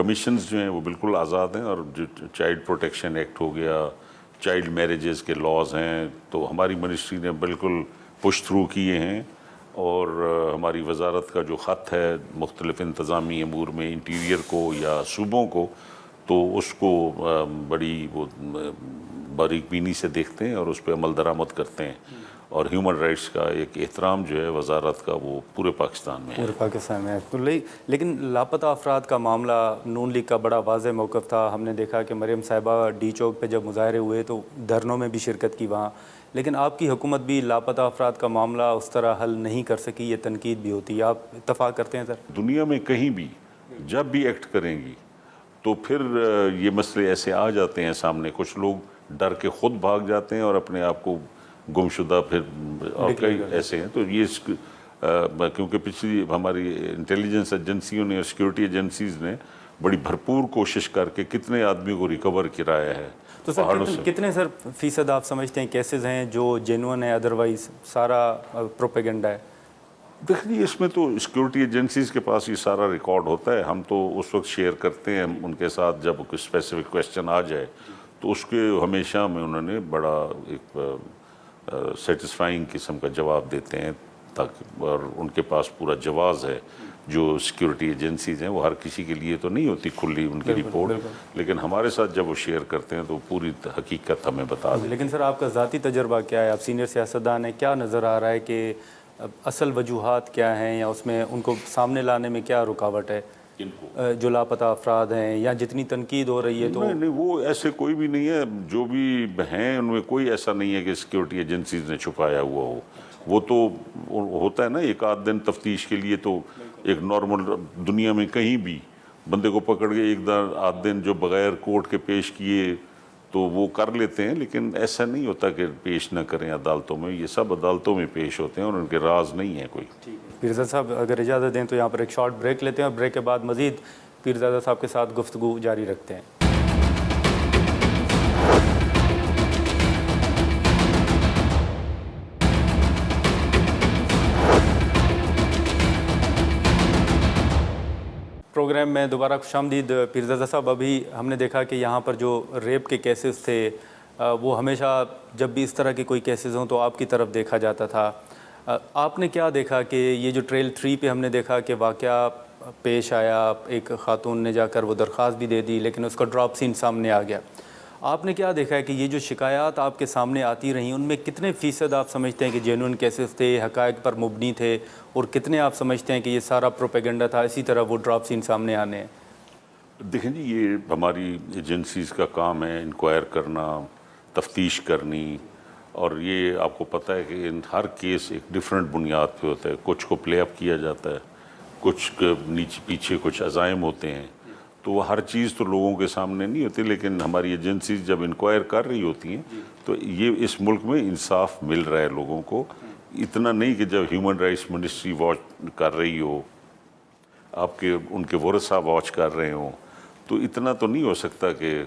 Commissions جو ہیں وہ بالکل آزاد ہیں، اور جو چائلڈ پروٹیکشن ایکٹ ہو گیا، چائلڈ میریجز کے لاز ہیں، تو ہماری منسٹری نے بالکل پش تھرو کیے ہیں، اور ہماری وزارت کا جو خط ہے مختلف انتظامی امور میں انٹیریئر کو یا صوبوں کو، تو اس کو بڑی وہ باریک بینی سے دیکھتے ہیں اور اس پہ عمل درآمد کرتے ہیں، اور ہیومن رائٹس کا ایک احترام جو ہے وزارت کا وہ پورے پاکستان میں ہے۔ پورے پاکستان میں تو لیکن لاپتہ افراد کا معاملہ نون لیگ کا بڑا واضح موقف تھا۔ ہم نے دیکھا کہ مریم صاحبہ ڈی چوک پہ جب مظاہرے ہوئے تو دھرنوں میں بھی شرکت کی وہاں، لیکن آپ کی حکومت بھی لاپتہ افراد کا معاملہ اس طرح حل نہیں کر سکی، یہ تنقید بھی ہوتی ہے، آپ اتفاق کرتے ہیں سر؟ دنیا میں کہیں بھی جب بھی ایکٹ کریں گی تو پھر یہ مسئلے ایسے آ جاتے ہیں سامنے، کچھ لوگ ڈر کے خود بھاگ جاتے ہیں اور اپنے آپ کو گمشدہ پھر، اور کئی ایسے ہیں۔ تو یہ کیونکہ پچھلی ہماری انٹیلیجنس ایجنسیوں نے اور سیکورٹی ایجنسیز نے بڑی بھرپور کوشش کر کے کتنے آدمی کو ریکور کرایا ہے۔ تو سر کتنے سر فیصد آپ سمجھتے ہیں کیسز ہیں جو جینون ہے، ادروائز سارا پروپیگنڈا ہے؟ دیکھیے اس میں تو سیکورٹی ایجنسیز کے پاس یہ سارا ریکارڈ ہوتا ہے، ہم تو اس وقت شیئر کرتے ہیں ان کے ساتھ جب کوئی اسپیسیفک کویشچن آ جائے، تو اس کے ہمیشہ میں انہوں نے بڑا ایک سیٹسفائنگ قسم کا جواب دیتے ہیں، تاکہ اور ان کے پاس پورا جواز ہے۔ جو سیکورٹی ایجنسیز ہیں وہ ہر کسی کے لیے تو نہیں ہوتی کھلی ان کی رپورٹ، لیکن ہمارے ساتھ جب وہ شیئر کرتے ہیں تو پوری حقیقت ہمیں بتا دیں۔ لیکن سر آپ کا ذاتی تجربہ کیا ہے؟ آپ سینئر سیاستدان ہیں، کیا نظر آ رہا ہے کہ اصل وجوہات کیا ہیں، یا اس میں ان کو سامنے لانے میں کیا رکاوٹ ہے؟ جو لاپتہ افراد ہیں یا جتنی تنقید ہو رہی ہے تو نہیں وہ ایسے کوئی بھی نہیں ہے، جو بھی ہیں ان میں کوئی ایسا نہیں ہے کہ سیکورٹی ایجنسیز نے چھپایا ہوا ہو۔ وہ تو ہوتا ہے نا ایک آدھ دن تفتیش کے لیے، تو ایک نارمل دنیا میں کہیں بھی بندے کو پکڑ کے ایک آدھ دن جو بغیر کورٹ کے پیش کیے تو وہ کر لیتے ہیں، لیکن ایسا نہیں ہوتا کہ پیش نہ کریں عدالتوں میں، یہ سب عدالتوں میں پیش ہوتے ہیں اور ان کے راز نہیں ہے کوئی۔ پیرزادہ صاحب اگر اجازت دیں تو یہاں پر ایک شارٹ بریک لیتے ہیں، اور بریک کے بعد مزید پیرزادہ صاحب کے ساتھ گفتگو جاری رکھتے ہیں۔ پروگرام میں دوبارہ خوش آمدید پیرزادہ صاحب۔ ابھی ہم نے دیکھا کہ یہاں پر جو ریپ کے کیسز تھے وہ ہمیشہ جب بھی اس طرح کے کوئی کیسز ہوں تو آپ کی طرف دیکھا جاتا تھا۔ آپ نے کیا دیکھا کہ یہ جو ٹریل 3 پہ ہم نے دیکھا کہ واقعہ پیش آیا، ایک خاتون نے جا کر وہ درخواست بھی دے دی لیکن اس کا ڈراپ سین سامنے آ گیا، آپ نے کیا دیکھا ہے کہ یہ جو شکایات آپ کے سامنے آتی رہیں ان میں کتنے فیصد آپ سمجھتے ہیں کہ جینوئن کیسز تھے، حقائق پر مبنی تھے، اور کتنے آپ سمجھتے ہیں کہ یہ سارا پروپیگنڈا تھا، اسی طرح وہ ڈراپ سین سامنے آنے ہیں؟ دیکھیں جی، یہ ہماری ایجنسیز کا کام ہے انکوائر کرنا، تفتیش کرنی، اور یہ آپ کو پتہ ہے کہ ہر کیس ایک ڈیفرنٹ بنیاد پہ ہوتا ہے، کچھ کو پلے اپ کیا جاتا ہے، کچھ نیچے پیچھے کچھ عزائم ہوتے ہیں، تو وہ ہر چیز تو لوگوں کے سامنے نہیں ہوتی، لیکن ہماری ایجنسیز جب انکوائر کر رہی ہوتی ہیں تو یہ اس ملک میں انصاف مل رہا ہے لوگوں کو۔ اتنا نہیں کہ جب ہیومن رائٹس منسٹری واچ کر رہی ہو، آپ کے ان کے ورثاء واچ کر رہے ہوں، تو اتنا تو نہیں ہو سکتا کہ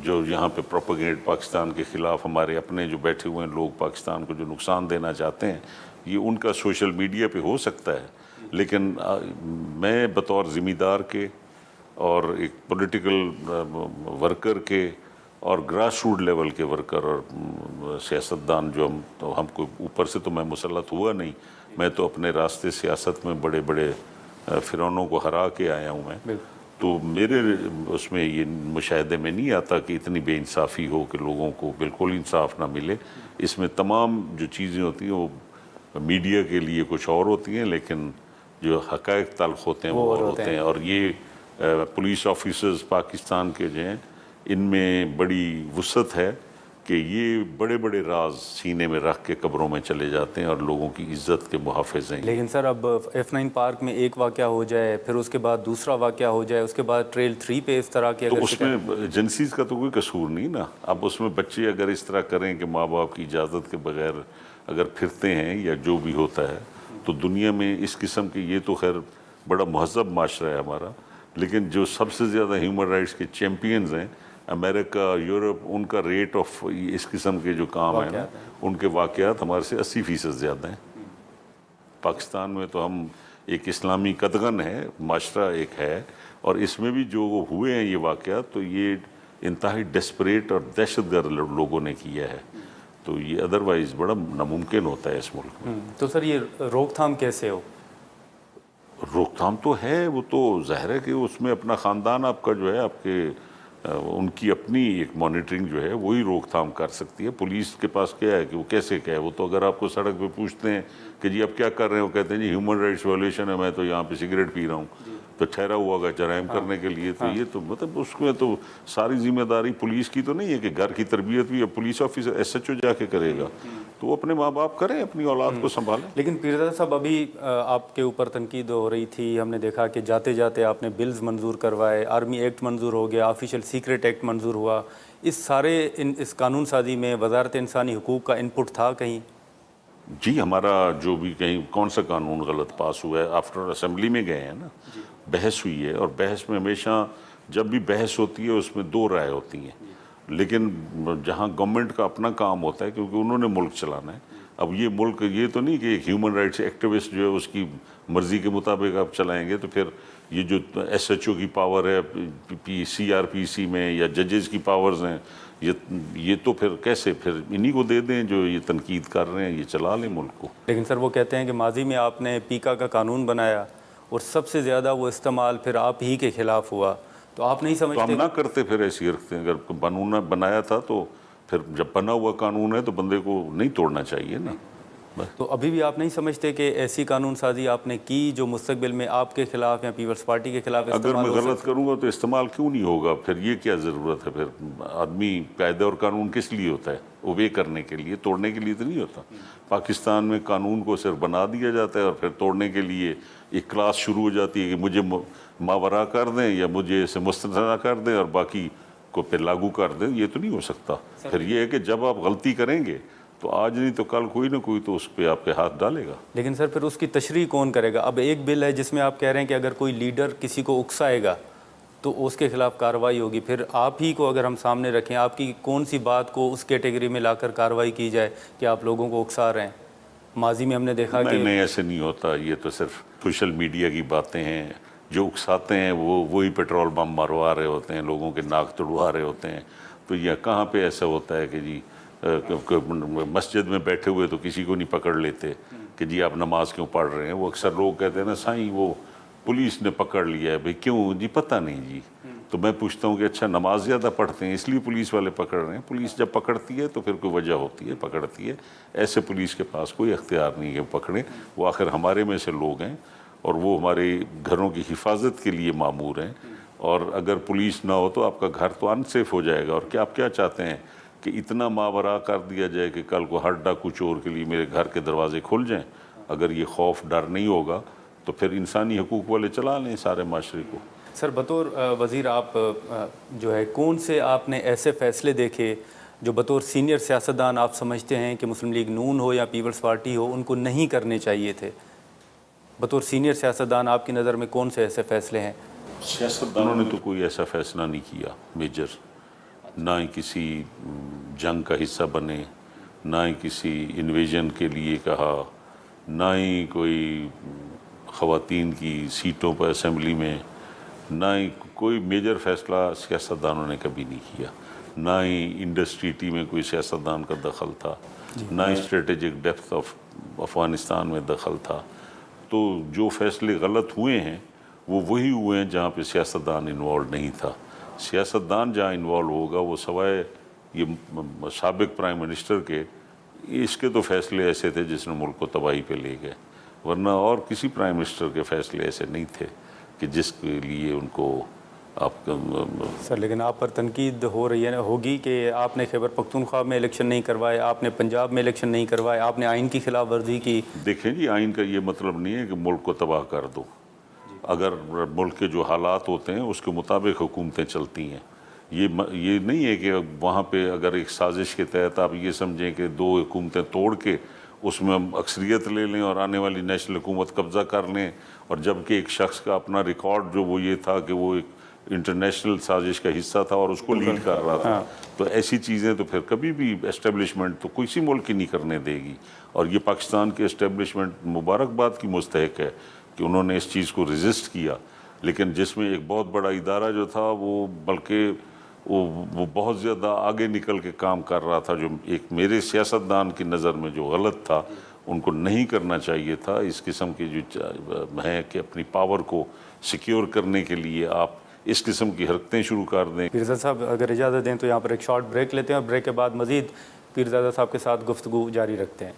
جو یہاں پہ پروپیگنڈ پاکستان کے خلاف ہمارے اپنے جو بیٹھے ہوئے ہیں لوگ پاکستان کو جو نقصان دینا چاہتے ہیں، یہ ان کا سوشل میڈیا پہ ہو سکتا ہے، لیکن میں بطور ذمہ دار کے اور ایک پولیٹیکل ورکر کے اور گراس روٹ لیول کے ورکر اور سیاستدان جو ہم کو اوپر سے تو میں مسلط ہوا نہیں، میں تو اپنے راستے سیاست میں بڑے بڑے فرعونوں کو ہرا کے آیا ہوں میں، تو میرے اس میں یہ مشاہدے میں نہیں آتا کہ اتنی بے انصافی ہو کہ لوگوں کو بالکل انصاف نہ ملے۔ اس میں تمام جو چیزیں ہوتی ہیں وہ میڈیا کے لیے کچھ اور ہوتی ہیں، لیکن جو حقائق تلخ ہوتے ہیں وہ اور ہوتے ہیں، اور یہ پولیس آفیسرز پاکستان کے جو ہیں ان میں بڑی وسعت ہے کہ یہ بڑے بڑے راز سینے میں رکھ کے قبروں میں چلے جاتے ہیں اور لوگوں کی عزت کے محافظ ہیں۔ لیکن سر اب F9 پارک میں ایک واقعہ ہو جائے، پھر اس کے بعد دوسرا واقعہ ہو جائے، اس کے بعد ٹریل 3 پہ اس طرح کے، تو اس میں ایجنسیز کا تو کوئی قصور نہیں نا۔ اب اس میں بچے اگر اس طرح کریں کہ ماں باپ کی اجازت کے بغیر اگر پھرتے ہیں یا جو بھی ہوتا ہے، تو دنیا میں اس قسم کے، یہ تو خیر بڑا مہذب معاشرہ ہے ہمارا، لیکن جو سب سے زیادہ ہیومن رائٹس کے چیمپئنز ہیں امریکہ، یورپ، ان کا ریٹ آف اس قسم کے جو کام ہیں نا، ان کے واقعات ہمارے سے 80% زیادہ ہیں۔ پاکستان میں تو ہم ایک اسلامی قدغن ہے، معاشرہ ایک ہے، اور اس میں بھی جو ہوئے ہیں یہ واقعات تو یہ انتہائی ڈیسپریٹ اور دہشت گرد لوگوں نے کیا ہے، تو یہ ادروائز بڑا ناممکن ہوتا ہے اس ملک میں۔ تو سر یہ روک تھام کیسے ہو؟ روک تھام تو ہے، وہ تو ظاہر ہے کہ اس میں اپنا خاندان آپ کا جو ہے، آپ کے ان کی اپنی ایک مانیٹرنگ جو ہے وہی روک تھام کر سکتی ہے۔ پولیس کے پاس کیا ہے کہ وہ کیسے کیا ہے، وہ تو اگر آپ کو سڑک پہ پوچھتے ہیں کہ جی آپ کیا کر رہے ہیں، وہ کہتے ہیں جی ہیومن رائٹس وائلیشن ہے، میں تو یہاں پہ سگریٹ پی رہا ہوں، تو ٹھہرا ہوا ہوگا جرائم کرنے کے لیے۔ تو یہ تو مطلب اس میں تو ساری ذمہ داری پولیس کی تو نہیں ہے کہ گھر کی تربیت بھی police officer S H O جا کے کرے گا، تو وہ اپنے ماں باپ کریں، اپنی اولاد کو سنبھالیں۔ لیکن پیرزادہ صاحب ابھی آپ کے اوپر تنقید ہو رہی تھی، ہم نے دیکھا کہ جاتے جاتے آپ نے بلز منظور کروائے، آرمی ایکٹ منظور ہو گیا، آفیشیل سیکریٹ ایکٹ منظور ہوا، اس سارے اس قانون سازی میں وزارت انسانی حقوق کا انپٹ تھا کہیں؟ جی ہمارا جو بھی کہیں کون سا قانون غلط پاس ہوا ہے، آفٹر اسمبلی میں گئے ہیں نا، بحث ہوئی ہے، اور بحث میں ہمیشہ جب بھی بحث ہوتی ہے اس میں دو رائے ہوتی ہیں، لیکن جہاں گورنمنٹ کا اپنا کام ہوتا ہے کیونکہ انہوں نے ملک چلانا ہے۔ اب یہ ملک یہ تو نہیں کہ ایک ہیومن رائٹس ایکٹیوسٹ جو ہے اس کی مرضی کے مطابق آپ چلائیں گے، تو پھر یہ جو ایس ایچ او کی پاور ہے سی آر پی سی میں یا ججز کی پاورز ہیں، یہ تو پھر کیسے پھر انہی کو دے دیں جو یہ تنقید کر رہے ہیں، یہ چلا لیں ملک کو۔ لیکن سر وہ کہتے ہیں کہ ماضی میں آپ نے پیکا کا قانون بنایا اور سب سے زیادہ وہ استعمال پھر آپ ہی کے خلاف ہوا، تو آپ نہیں تو ہم سمجھتے؟ نہ کرتے پھر ایسی رکھتے ہیں، اگر قانون بنایا تھا تو پھر جب بنا ہوا قانون ہے تو بندے کو نہیں توڑنا چاہیے نا۔ تو ابھی بھی آپ نہیں سمجھتے کہ ایسی قانون سازی آپ نے کی جو مستقبل میں آپ کے خلاف یا پیپلز پارٹی کے خلاف اگر استعمال میں ہو غلط کروں گا تو استعمال کیوں نہیں ہوگا؟ پھر یہ کیا ضرورت ہے؟ پھر آدمی قاعدہ اور قانون کس لیے ہوتا ہے؟ اوبے کرنے کے لیے، توڑنے کے لیے تو نہیں ہوتا۔ پاکستان میں قانون کو صرف بنا دیا جاتا ہے اور پھر توڑنے کے لیے ایک کلاس شروع ہو جاتی ہے کہ مجھے ماورا کر دیں یا مجھے اسے مستثنی کر دیں اور باقی کو پھر لاگو کر دیں۔ یہ تو نہیں ہو سکتا۔ پھر یہ ہے کہ جب آپ غلطی کریں گے تو آج نہیں تو کل کوئی نہ کوئی تو اس پہ آپ کے ہاتھ ڈالے گا۔ لیکن سر پھر اس کی تشریح کون کرے گا؟ اب ایک بل ہے جس میں آپ کہہ رہے ہیں کہ اگر کوئی لیڈر کسی کو اکسائے گا تو اس کے خلاف کارروائی ہوگی، پھر آپ ہی کو اگر ہم سامنے رکھیں، آپ کی کون سی بات کو اس کیٹیگری میں لا کر کارروائی کی جائے کہ آپ لوگوں کو اکسا رہے ہیں؟ ماضی میں ہم نے دیکھا کہ نہیں ایسے نہیں ہوتا، یہ تو صرف سوشل میڈیا کی باتیں ہیں۔ جو اکساتے ہیں وہی پیٹرول بم مروا رہے ہوتے ہیں، لوگوں کے ناک تڑوا رہے ہوتے ہیں۔ تو یہ کہاں پہ ایسا ہوتا ہے کہ جی مسجد میں بیٹھے ہوئے تو کسی کو نہیں پکڑ لیتے کہ جی آپ نماز کیوں پڑھ رہے ہیں؟ وہ اکثر لوگ کہتے ہیں نا سائیں وہ پولیس نے پکڑ لیا ہے، بھئی کیوں؟ جی پتہ نہیں جی۔ تو میں پوچھتا ہوں کہ اچھا نماز زیادہ پڑھتے ہیں اس لیے پولیس والے پکڑ رہے ہیں؟ پولیس جب پکڑتی ہے تو پھر کوئی وجہ ہوتی ہے، پکڑتی ہے۔ ایسے پولیس کے پاس کوئی اختیار نہیں ہے پکڑیں، وہ آخر ہمارے میں سے لوگ ہیں اور وہ ہمارے گھروں کی حفاظت کے لیے مامور ہیں، اور اگر پولیس نہ ہو تو آپ کا گھر تو انسیف ہو جائے گا۔ اور کیا آپ کیا چاہتے ہیں کہ اتنا ماورا کر دیا جائے کہ کل کو ہر ڈاکو چور کے لیے میرے گھر کے دروازے کھل جائیں؟ اگر یہ خوف ڈر نہیں ہوگا تو پھر انسانی حقوق والے چلا لیں سارے معاشرے کو۔ سر بطور وزیر آپ جو ہے کون سے آپ نے ایسے فیصلے دیکھے جو بطور سینئر سیاستدان آپ سمجھتے ہیں کہ مسلم لیگ نون ہو یا پیپلز پارٹی ہو ان کو نہیں کرنے چاہیے تھے؟ بطور سینئر سیاستدان آپ کی نظر میں کون سے ایسے فیصلے ہیں؟ سیاستدانوں نے تو کوئی ایسا فیصلہ نہیں کیا میجر، نہ ہی کسی جنگ کا حصہ بنے، نہ ہی کسی انویژن کے لیے کہا، نہ ہی کوئی خواتین کی سیٹوں پر اسمبلی میں، نہ ہی کوئی میجر فیصلہ سیاستدانوں نے کبھی نہیں کیا۔ نہ ہی انڈسٹری ٹی میں کوئی سیاستدان کا دخل تھا، نہ ہی اسٹریٹجک ڈیپتھ آف افغانستان میں دخل تھا۔ تو جو فیصلے غلط ہوئے ہیں وہ وہی ہوئے ہیں جہاں پہ سیاستدان انوالو نہیں تھا۔ سیاستدان جہاں انوالو ہوگا وہ سوائے یہ سابق پرائم منسٹر کے، اس کے تو فیصلے ایسے تھے جس نے ملک کو تباہی پہ لے گئے، ورنہ اور کسی پرائم منسٹر کے فیصلے ایسے نہیں تھے کہ جس کے لیے ان کو آپ سر لیکن آپ پر تنقید ہو رہی ہے ہوگی کہ آپ نے خیبر پختونخوا میں الیکشن نہیں کروائے، آپ نے پنجاب میں الیکشن نہیں کروائے، آپ نے آئین کی خلاف ورزی کی۔ دیکھیں جی آئین کا یہ مطلب نہیں ہے کہ ملک کو تباہ کر دو۔ اگر ملک کے جو حالات ہوتے ہیں اس کے مطابق حکومتیں چلتی ہیں۔ یہ نہیں ہے کہ وہاں پہ اگر ایک سازش کے تحت آپ یہ سمجھیں کہ دو حکومتیں توڑ کے اس میں ہم اکثریت لے لیں اور آنے والی نیشنل حکومت قبضہ کر لیں، اور جبکہ ایک شخص کا اپنا ریکارڈ جو وہ یہ تھا کہ وہ ایک انٹرنیشنل سازش کا حصہ تھا اور اس کو لیڈ کر رہا تھا۔ تو ایسی چیزیں تو پھر کبھی بھی اسٹیبلشمنٹ تو کسی ملک ہی نہیں کرنے دے گی، اور یہ پاکستان کے اسٹیبلشمنٹ مبارکباد کی مستحق ہے کہ انہوں نے اس چیز کو ریزسٹ کیا۔ لیکن جس میں ایک بہت بڑا ادارہ جو تھا وہ بلکہ وہ بہت زیادہ آگے نکل کے کام کر رہا تھا، جو ایک میرے سیاستدان کی نظر میں جو غلط تھا، ان کو نہیں کرنا چاہیے تھا۔ اس قسم کی جو ہیں کہ اپنی پاور کو سیکیور کرنے کے لیے آپ اس قسم کی حرکتیں شروع کر دیں۔ پیرزادہ صاحب اگر اجازت دیں تو یہاں پر ایک شارٹ بریک لیتے ہیں، اور بریک کے بعد مزید پیرزادہ صاحب کے ساتھ گفتگو جاری رکھتے ہیں۔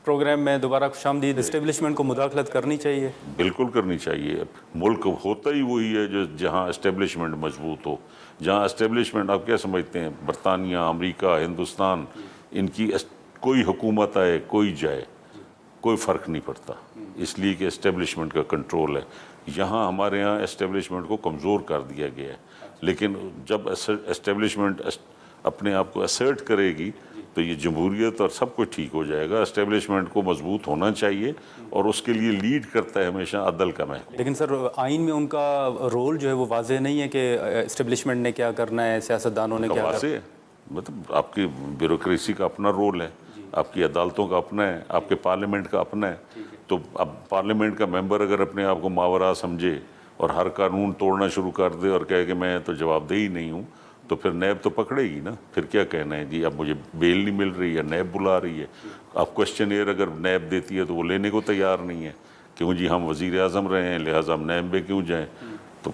پروگرام میں دوبارہ خوش آمدید۔ اسٹیبلشمنٹ کو مداخلت کرنی چاہیے؟ بالکل کرنی چاہیے۔ ملک ہوتا ہی وہی ہے جو جہاں اسٹیبلشمنٹ مضبوط ہو، جہاں اسٹیبلشمنٹ آپ کیا سمجھتے ہیں، برطانیہ، امریکہ، ہندوستان، ان کی کوئی حکومت آئے کوئی جائے کوئی فرق نہیں پڑتا، اس لیے کہ اسٹیبلشمنٹ کا کنٹرول ہے۔ یہاں ہمارے یہاں اسٹیبلشمنٹ کو کمزور کر دیا گیا ہے، لیکن جب اسٹیبلشمنٹ اپنے آپ کو اسرٹ کرے گی تو یہ جمہوریت اور سب کچھ ٹھیک ہو جائے گا۔ اسٹیبلشمنٹ کو مضبوط ہونا چاہیے، اور اس کے لیے لیڈ کرتا ہے ہمیشہ عدل کا محکمہ۔ لیکن سر آئین میں ان کا رول جو ہے وہ واضح نہیں ہے کہ اسٹیبلشمنٹ نے کیا کرنا ہے، سیاستدانوں نے کیا کرنا ہے۔ واضح ہے، مطلب آپ کی بیوروکریسی کا اپنا رول ہے، آپ کی عدالتوں کا اپنا ہے، آپ کے پارلیمنٹ کا اپنا ہے۔ تو اب پارلیمنٹ کا ممبر اگر اپنے آپ کو ماورا سمجھے اور ہر قانون توڑنا شروع کر دے اور کہے کہ میں تو جواب دہ ہی نہیں ہوں، تو پھر نیب تو پکڑے گی نا۔ پھر کیا کہنا ہے جی اب مجھے بیل نہیں مل رہی ہے، نیب بلا رہی ہے۔ اب کوشچن ایئر اگر نیب دیتی ہے تو وہ لینے کو تیار نہیں ہے، کیوں جی ہم وزیر اعظم رہے ہیں لہٰذا ہم نیب میں کیوں جائیں۔ تو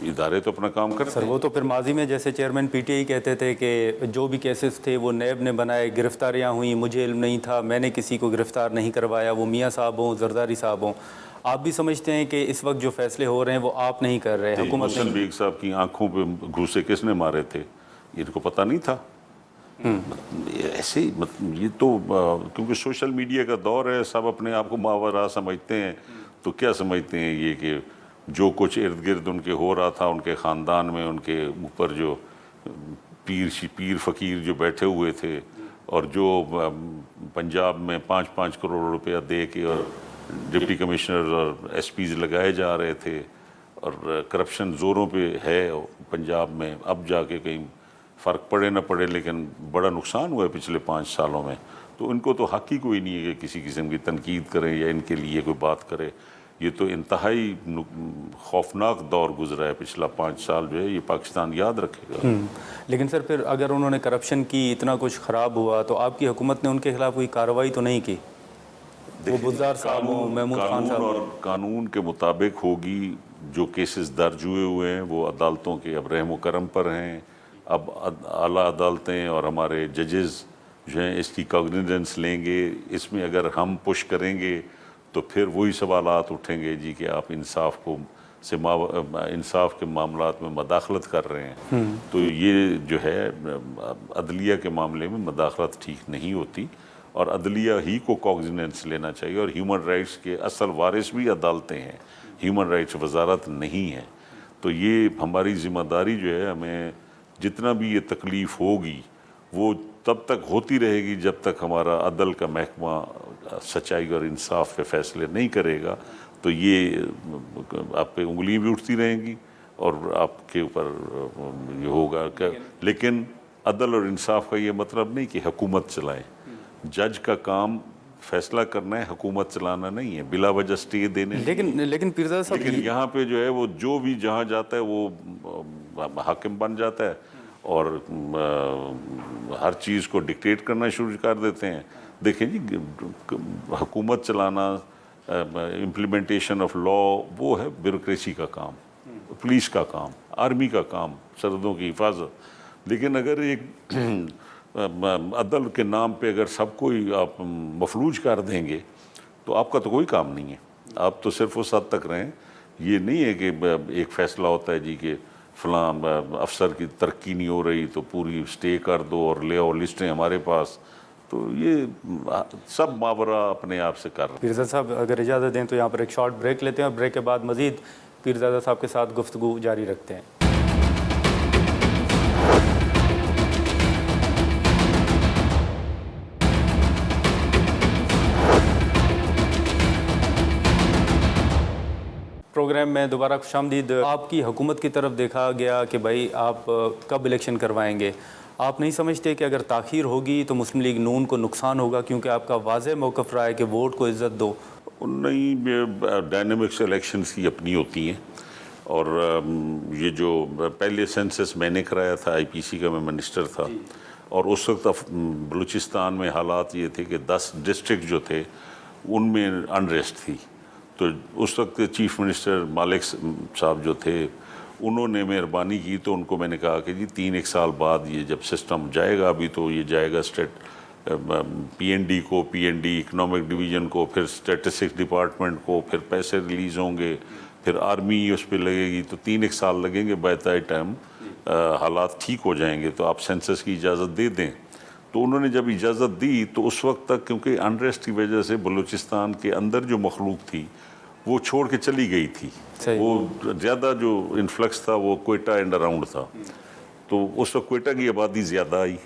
ادارے تو اپنا کام کرتے سر ہیں۔ وہ تو پھر ماضی میں جیسے چیئرمین پی ٹی آئی کہتے تھے کہ جو بھی کیسز تھے وہ نیب نے بنائے، گرفتاریاں ہوئیں، مجھے علم نہیں تھا، میں نے کسی کو گرفتار نہیں کروایا، وہ میاں صاحب ہوں، زرداری صاحب ہوں۔ آپ بھی سمجھتے ہیں کہ اس وقت جو فیصلے ہو رہے ہیں وہ آپ نہیں کر رہے، حکومت محسن نہیں؟ بیگ صاحب کی آنکھوں پہ گھوسے کس نے مارے تھے، ان کو پتہ نہیں تھا؟ ایسے یہ تو کیونکہ سوشل میڈیا کا دور ہے، سب اپنے آپ کو ماورا سمجھتے ہیں، تو کیا سمجھتے ہیں یہ کہ جو کچھ ارد گرد ان کے ہو رہا تھا، ان کے خاندان میں ان کے اوپر جو پیر فقیر جو بیٹھے ہوئے تھے، اور جو پنجاب میں 5-5 کروڑ روپیہ دے کے اور ڈپٹی کمشنر اور ایس پیز لگائے جا رہے تھے، اور کرپشن زوروں پہ ہے پنجاب میں، اب جا کے کہیں فرق پڑے نہ پڑے لیکن بڑا نقصان ہوا ہے پچھلے 5 سالوں میں۔ تو ان کو تو حق ہی کوئی نہیں ہے کہ کسی قسم کی تنقید کریں یا ان کے لیے کوئی بات کرے۔ یہ تو انتہائی خوفناک دور گزرا ہے پچھلا 5 سال، جو ہے یہ پاکستان یاد رکھے گا۔ لیکن سر پھر اگر انہوں نے کرپشن کی، اتنا کچھ خراب ہوا، تو آپ کی حکومت نے ان کے خلاف کوئی کارروائی تو نہیں کی؟ وہ بزدار صاحب ہوں، محمود خان صاحب اور قانون کے مطابق ہوگی۔ جو کیسز درج ہوئے ہیں وہ عدالتوں کے اب رحم و کرم پر ہیں۔ اب اعلیٰ عدالتیں اور ہمارے ججز جو ہیں اس کی کاگنیزنس لیں گے۔ اس میں اگر ہم پش کریں گے تو پھر وہی سوالات اٹھیں گے جی کہ آپ انصاف کے معاملات میں مداخلت کر رہے ہیں۔ تو یہ جو ہے عدلیہ کے معاملے میں مداخلت ٹھیک نہیں ہوتی، اور عدلیہ ہی کو کاگنیزنس لینا چاہیے، اور ہیومن رائٹس کے اصل وارث بھی عدالتیں ہیں، ہیومن رائٹس وزارت نہیں ہے۔ تو یہ ہماری ذمہ داری جو ہے، ہمیں جتنا بھی یہ تکلیف ہوگی وہ تب تک ہوتی رہے گی جب تک ہمارا عدل کا محکمہ سچائی اور انصاف پہ فیصلے نہیں کرے گا۔ تو یہ آپ پہ انگلی بھی اٹھتی رہیں گی اور آپ کے اوپر یہ ہوگا کہ، لیکن عدل اور انصاف کا یہ مطلب نہیں کہ حکومت چلائیں۔ جج کا کام فیصلہ کرنا ہے، حکومت چلانا نہیں ہے، بلا وجہ سٹے دینے۔ لیکن پیرزادہ صاحب لیکن یہاں پہ جو ہے وہ جو بھی جہاں جاتا ہے وہ حاکم بن جاتا ہے اور ہر چیز کو ڈکٹیٹ کرنا شروع کر دیتے ہیں۔ دیکھیں جی حکومت چلانا، امپلیمنٹیشن آف لا، وہ ہے بیوروکریسی کا کام، پولیس کا کام، آرمی کا کام، سرحدوں کی حفاظت۔ لیکن اگر ایک عدل کے نام پہ اگر سب کو ہی آپ مفلوج کر دیں گے تو آپ کا تو کوئی کام نہیں ہے۔ آپ تو صرف اس حد تک رہیں۔ یہ نہیں ہے کہ ایک فیصلہ ہوتا ہے جی کہ فلاں افسر کی ترقی نہیں ہو رہی تو پوری سٹے کر دو اور لے آؤ لسٹیں ہمارے پاس۔ تو یہ سب ماورا اپنے آپ سے کر رہے ہیں۔ پیرزادہ صاحب اگر اجازت دیں تو یہاں پر ایک شارٹ بریک لیتے ہیں، اور بریک کے بعد مزید پیرزادہ صاحب کے ساتھ گفتگو جاری رکھتے ہیں۔ پروگرام میں دوبارہ خوش آمدید. آپ کی حکومت کی طرف دیکھا گیا کہ بھائی آپ کب الیکشن کروائیں گے. آپ نہیں سمجھتے کہ اگر تاخیر ہوگی تو مسلم لیگ نون کو نقصان ہوگا، کیونکہ آپ کا واضح موقف رہا ہے کہ ووٹ کو عزت دو؟ نہیں، ڈائنامکس الیکشنز کی اپنی ہوتی ہیں، اور یہ جو پہلے سینسس میں نے کرایا تھا آئی پی سی کا، میں منسٹر تھا، اور اس وقت بلوچستان میں حالات یہ تھے کہ 10 ڈسٹرکٹ جو تھے ان میں انریسٹ تھی. تو اس وقت چیف منسٹر مالک صاحب جو تھے انہوں نے مہربانی کی، تو ان کو میں نے کہا کہ جی 3 سال بعد یہ جب سسٹم جائے گا، ابھی تو یہ جائے گا اسٹیٹ پی این ڈی کو، پی این ڈی اکنامک ڈویژن کو، پھر اسٹیٹسٹکس ڈپارٹمنٹ کو، پھر پیسے ریلیز ہوں گے، پھر آرمی اس پہ لگے گی، تو 3 سال لگیں گے. بائی دا ٹائم حالات ٹھیک ہو جائیں گے تو آپ سینسس کی اجازت دے دیں. تو انہوں نے جب اجازت دی تو اس وقت تک کیونکہ انریسٹ کی وجہ سے بلوچستان کے اندر جو مخلوق تھی وہ چھوڑ کے چلی گئی تھی. وہ زیادہ جو انفلکس تھا وہ کوئٹہ اینڈ اراؤنڈ تھا، تو اس وقت کوئٹہ کی آبادی زیادہ آئی.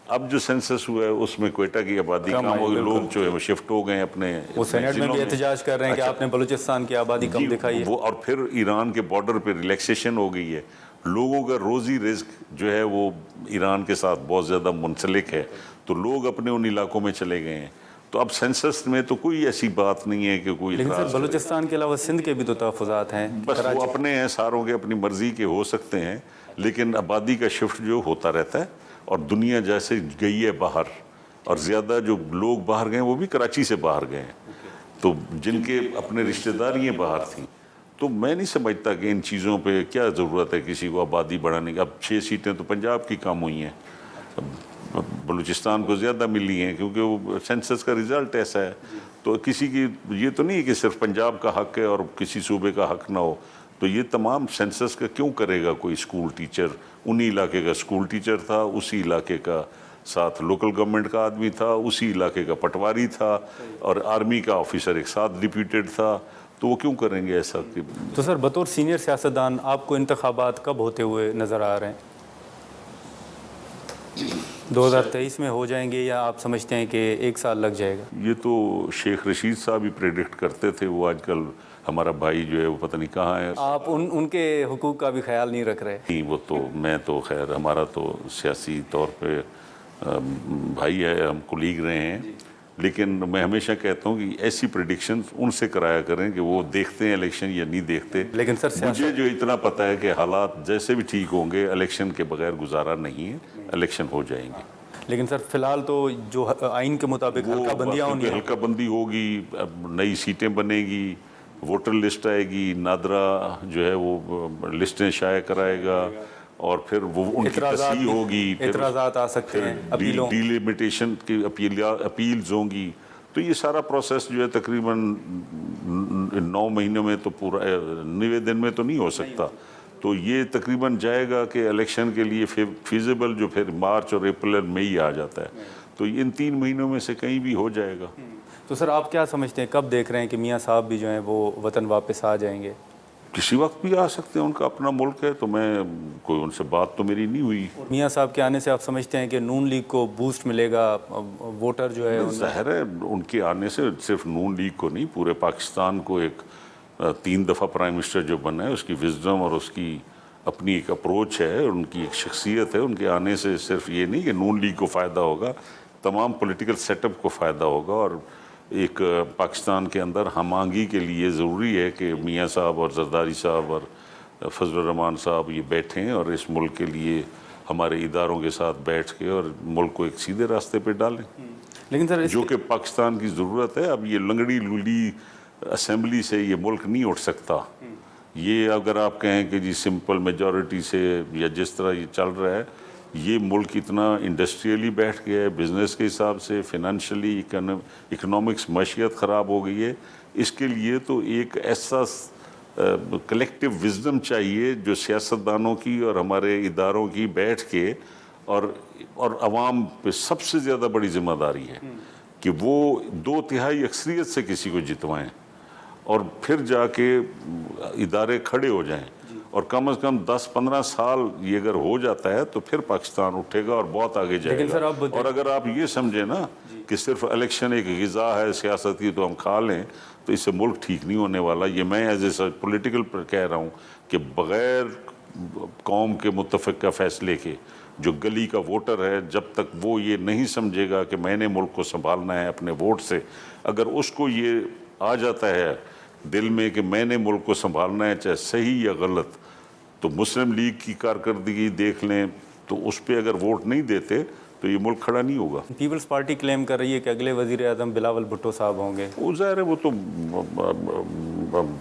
اب جو سینسس ہوا ہے اس میں کوئٹہ کی آبادی کم ہو گئی، لوگ جو ہے وہ شفٹ ہو گئے اپنے. وہ سینیٹ میں بھی احتجاج کر رہے ہیں کہ آپ نے بلوچستان کی آبادی کم دکھائی ہے. وہ اور پھر ایران کے بارڈر پہ ریلیکسیشن ہو گئی ہے. لوگوں کا روزی رزق جو ہے وہ ایران کے ساتھ بہت زیادہ منسلک ہے، تو لوگ اپنے ان علاقوں میں چلے گئے ہیں. تو اب سینسس میں تو کوئی ایسی بات نہیں ہے کہ کوئی لیکن سر بلوچستان کے علاوہ سندھ کے بھی تو تحفظات ہیں. بس وہ اپنے ہیں، ساروں کے اپنی مرضی کے ہو سکتے ہیں، لیکن آبادی کا شفٹ جو ہوتا رہتا ہے. اور دنیا جیسے گئی ہے باہر، اور زیادہ جو لوگ باہر گئے وہ بھی کراچی سے باہر گئے ہیں، تو جن کے اپنے رشتہ داریاں باہر تھیں. تو میں نہیں سمجھتا کہ ان چیزوں پہ کیا ضرورت ہے کسی کو آبادی بڑھانے کی. اب 6 سیٹیں تو پنجاب کی کم ہوئی ہیں، بلوچستان کو زیادہ ملی ہیں کیونکہ وہ سینسس کا رزلٹ ایسا ہے. تو کسی کی یہ تو نہیں کہ صرف پنجاب کا حق ہے اور کسی صوبے کا حق نہ ہو. تو یہ تمام سینسس کا کیوں کرے گا کوئی اسکول ٹیچر؟ انہی علاقے کا اسکول ٹیچر تھا، اسی علاقے کا ساتھ لوکل گورنمنٹ کا آدمی تھا، اسی علاقے کا پٹواری تھا، اور آرمی کا آفیسر ایک ساتھ ڈپیوٹیڈ تھا. تو وہ کیوں کریں گے ایسا؟ تو سر بطور سینئر سیاستدان آپ کو انتخابات کب ہوتے ہوئے نظر آ رہے ہیں؟ 2023 میں ہو جائیں گے یا آپ سمجھتے ہیں کہ 1 سال لگ جائے گا؟ یہ تو شیخ رشید صاحب ہی پریڈکٹ کرتے تھے. وہ آج کل ہمارا بھائی جو ہے وہ پتہ نہیں کہاں ہے. آپ ان کے حقوق کا بھی خیال نہیں رکھ رہے؟ نہیں، وہ تو میں تو خیر ہمارا تو سیاسی طور پہ بھائی ہے، ہم کولیگ رہے ہیں. لیکن میں ہمیشہ کہتا ہوں کہ ایسی پریڈکشن ان سے کرایا کریں کہ وہ دیکھتے ہیں الیکشن یا نہیں دیکھتے. لیکن سر مجھے جو اتنا پتہ ہے کہ حالات جیسے بھی ٹھیک ہوں گے، الیکشن کے بغیر گزارا نہیں ہے، الیکشن ہو جائیں گے. لیکن سر فی الحال تو جو آئین کے مطابق حلقہ بندیاں ہونی ہیں، حلقہ بندی ہوگی، نئی سیٹیں بنے گی، ووٹر لسٹ آئے گی، نادرا جو ہے وہ لسٹیں شائع کرائے گا، اور پھر وہ ان کی تصحیح ہوگی، اعتراضات آ سکتے ہیں، ڈیلیمیٹیشن کی اپیلز ہوں گی. تو یہ سارا پروسیس جو ہے تقریباً 9 مہینوں میں تو پورا 90 دن میں تو نہیں ہو سکتا. تو یہ تقریباً جائے گا کہ الیکشن کے لیے فیزیبل جو پھر مارچ اور اپریل اور مئی آ جاتا ہے. تو ان 3 مہینوں میں سے کہیں بھی ہو جائے گا. تو سر آپ کیا سمجھتے ہیں، کب دیکھ رہے ہیں کہ میاں صاحب بھی جو ہیں وہ وطن واپس آ جائیں گے؟ کسی وقت بھی آ سکتے ہیں، ان کا اپنا ملک ہے. تو میں کوئی ان سے بات تو میری نہیں ہوئی. میاں صاحب کے آنے سے آپ سمجھتے ہیں کہ نون لیگ کو بوسٹ ملے گا؟ ووٹر جو ہے ظاہر ہے ان کے آنے سے صرف نون لیگ کو نہیں، پورے پاکستان کو ایک 3 دفعہ پرائم منسٹر جو بنا ہے، اس کی وزڈم اور اس کی اپنی ایک اپروچ ہے، ان کی ایک شخصیت ہے. ان کے آنے سے صرف یہ نہیں کہ نون لیگ کو فائدہ ہوگا، تمام پولیٹیکل سیٹ اپ کو فائدہ ہوگا. اور ایک پاکستان کے اندر ہم آہنگی کے لیے ضروری ہے کہ میاں صاحب اور زرداری صاحب اور فضل الرحمان صاحب یہ بیٹھیں اور اس ملک کے لیے ہمارے اداروں کے ساتھ بیٹھ کے اور ملک کو ایک سیدھے راستے پہ ڈالیں. لیکن سر جو کہ پاکستان کی ضرورت ہے. اب یہ لنگڑی لولی اسمبلی سے یہ ملک نہیں اٹھ سکتا. یہ اگر آپ کہیں کہ جی سمپل میجورٹی سے یا جس طرح یہ چل رہا ہے، یہ ملک اتنا انڈسٹریلی بیٹھ گیا ہے، بزنس کے حساب سے، فنانشلی، اکنامکس، معیشت خراب ہو گئی ہے. اس کے لیے تو ایک ایسا کلیکٹیو وزڈم چاہیے جو سیاستدانوں کی اور ہمارے اداروں کی بیٹھ کے اور عوام پہ سب سے زیادہ بڑی ذمہ داری ہے کہ وہ 2/3 اکثریت سے کسی کو جتوائیں اور پھر جا کے ادارے کھڑے ہو جائیں. اور کم از کم 10-15 سال یہ اگر ہو جاتا ہے تو پھر پاکستان اٹھے گا اور بہت آگے جائے لیکن سر گا. اب اور اگر آپ یہ سمجھیں نا کہ صرف الیکشن ایک غذا ہے سیاست کی تو ہم کھا لیں تو اس سے ملک ٹھیک نہیں ہونے والا. یہ میں ایز اے پولیٹیکل پر کہہ رہا ہوں کہ بغیر قوم کے متفقہ فیصلے کے جو گلی کا ووٹر ہے جب تک وہ یہ نہیں سمجھے گا کہ میں نے ملک کو سنبھالنا ہے اپنے ووٹ سے, اگر اس کو یہ آ جاتا ہے دل میں کہ میں نے ملک کو سنبھالنا ہے چاہے صحیح یا غلط, تو مسلم لیگ کی کارکردگی دیکھ لیں تو اس پہ اگر ووٹ نہیں دیتے تو یہ ملک کھڑا نہیں ہوگا. پیپلز پارٹی کلیم کر رہی ہے کہ اگلے وزیر اعظم بلاول بھٹو صاحب ہوں گے. وہ ظاہر ہے وہ تو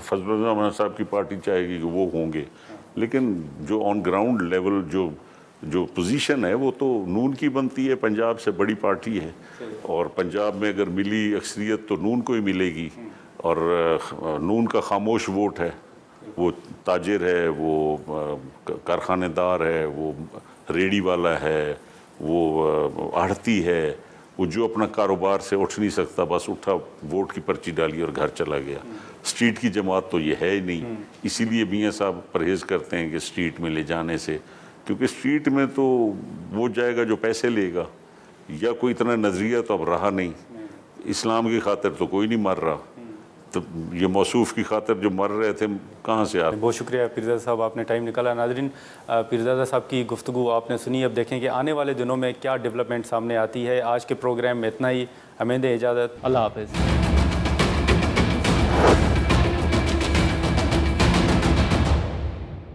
فضل الرحمان صاحب کی پارٹی چاہے گی کہ وہ ہوں گے, لیکن جو آن گراؤنڈ لیول جو پوزیشن ہے وہ تو نون کی بنتی ہے. پنجاب سے بڑی پارٹی ہے اور پنجاب میں اگر ملی اکثریت تو نون کو ہی ملے گی, اور نون کا خاموش ووٹ ہے, وہ تاجر ہے, وہ کارخانے دار ہے, وہ ریڑھی والا ہے, وہ آڑھتی ہے, وہ جو اپنا کاروبار سے اٹھ نہیں سکتا بس اٹھا ووٹ کی پرچی ڈالی اور گھر چلا گیا. اسٹریٹ کی جماعت تو یہ ہے ہی نہیں. اسی لیے میاں صاحب پرہیز کرتے ہیں کہ اسٹریٹ میں لے جانے سے, کیونکہ اسٹریٹ میں تو وہ جائے گا جو پیسے لے گا, یا کوئی اتنا نظریہ تو اب رہا نہیں. اسلام کی خاطر تو کوئی نہیں مر رہا, تو یہ موصوف کی خاطر جو مر رہے تھے کہاں سے آ. بہت شکریہ پیرزادہ صاحب, آپ نے ٹائم نکالا. ناظرین, پیرزادہ صاحب کی گفتگو آپ نے سنی, اب دیکھیں کہ آنے والے دنوں میں کیا ڈیولپمنٹ سامنے آتی ہے. آج کے پروگرام میں اتنا ہی, ہمیں دیں اجازت, اللہ حافظ.